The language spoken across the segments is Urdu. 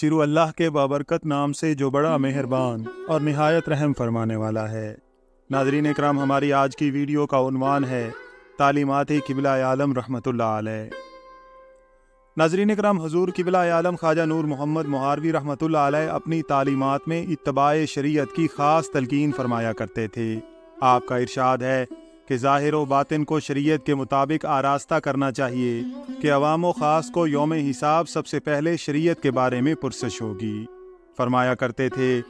شروع اللہ کے بابرکت نام سے جو بڑا مہربان اور نہایت رحم فرمانے والا ہے۔ ناظرین اکرام، ہماری آج کی ویڈیو کا عنوان ہے تعلیمات قبلہ عالم رحمۃ اللہ علیہ۔ ناظرین اکرام، حضور قبلہ عالم خواجہ نور محمد مہاروی رحمۃ اللہ علیہ اپنی تعلیمات میں اتباع شریعت کی خاص تلقین فرمایا کرتے تھے۔ آپ کا ارشاد ہے کہ ظاہر و باطن کو شریعت کے مطابق آراستہ کرنا چاہیے کہ عوام و خاص کو یوم حساب سب سے پہلے شریعت کے بارے میں پرسش ہوگی۔ فرمایا کرتے تھے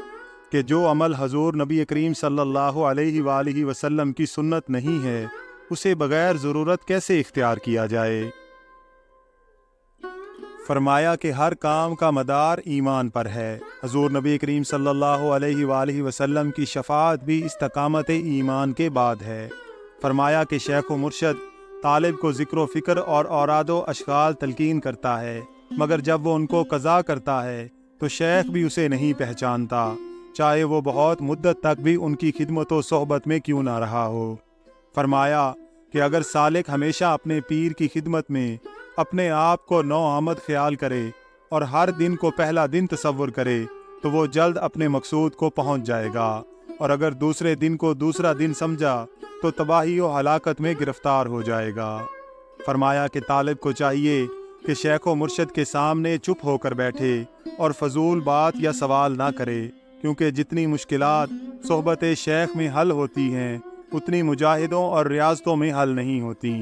کہ جو عمل حضور نبی کریم صلی اللہ علیہ وآلہ وسلم کی سنت نہیں ہے، اسے بغیر ضرورت کیسے اختیار کیا جائے؟ فرمایا کہ ہر کام کا مدار ایمان پر ہے۔ حضور نبی کریم صلی اللہ علیہ وآلہ وسلم کی شفاعت بھی استقامت ایمان کے بعد ہے۔ فرمایا کہ شیخ و مرشد طالب کو ذکر و فکر اور اوراد و اشغال تلقین کرتا ہے، مگر جب وہ ان کو قضا کرتا ہے تو شیخ بھی اسے نہیں پہچانتا، چاہے وہ بہت مدت تک بھی ان کی خدمت و صحبت میں کیوں نہ رہا ہو۔ فرمایا کہ اگر سالک ہمیشہ اپنے پیر کی خدمت میں اپنے آپ کو نو آمد خیال کرے اور ہر دن کو پہلا دن تصور کرے تو وہ جلد اپنے مقصود کو پہنچ جائے گا، اور اگر دوسرے دن کو دوسرا دن سمجھا تو تباہی و ہلاکت میں گرفتار ہو جائے گا۔ فرمایا کہ طالب کو چاہیے کہ شیخ و مرشد کے سامنے چپ ہو کر بیٹھے اور فضول بات یا سوال نہ کرے، کیونکہ جتنی مشکلات صحبت شیخ میں حل ہوتی ہیں اتنی مجاہدوں اور ریاضتوں میں حل نہیں ہوتی۔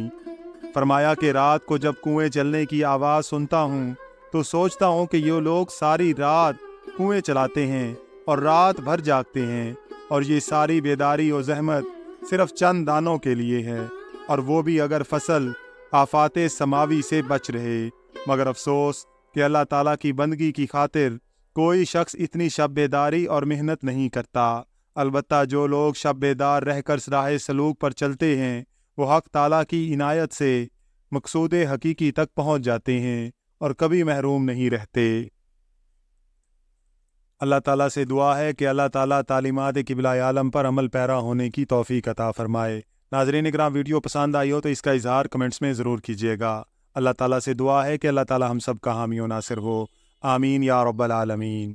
فرمایا کہ رات کو جب کنویں چلنے کی آواز سنتا ہوں تو سوچتا ہوں کہ یہ لوگ ساری رات کنویں چلاتے ہیں اور رات بھر جاگتے ہیں، اور یہ ساری بیداری و زحمت صرف چند دانوں کے لیے ہے، اور وہ بھی اگر فصل آفات سماوی سے بچ رہے۔ مگر افسوس کہ اللہ تعالیٰ کی بندگی کی خاطر کوئی شخص اتنی شب بیداری اور محنت نہیں کرتا۔ البتہ جو لوگ شب بیدار رہ کر راہ سلوک پر چلتے ہیں وہ حق تعالیٰ کی عنایت سے مقصود حقیقی تک پہنچ جاتے ہیں اور کبھی محروم نہیں رہتے۔ اللہ تعالیٰ سے دعا ہے کہ اللہ تعالیٰ تعلیمات قبلہ عالم پر عمل پیرا ہونے کی توفیق عطا فرمائے۔ ناظرین اکرام، ویڈیو پسند آئی ہو تو اس کا اظہار کمنٹس میں ضرور کیجیے گا۔ اللہ تعالیٰ سے دعا ہے کہ اللہ تعالیٰ ہم سب کا حامی و ناصر ہو۔ آمین یا رب العالمین۔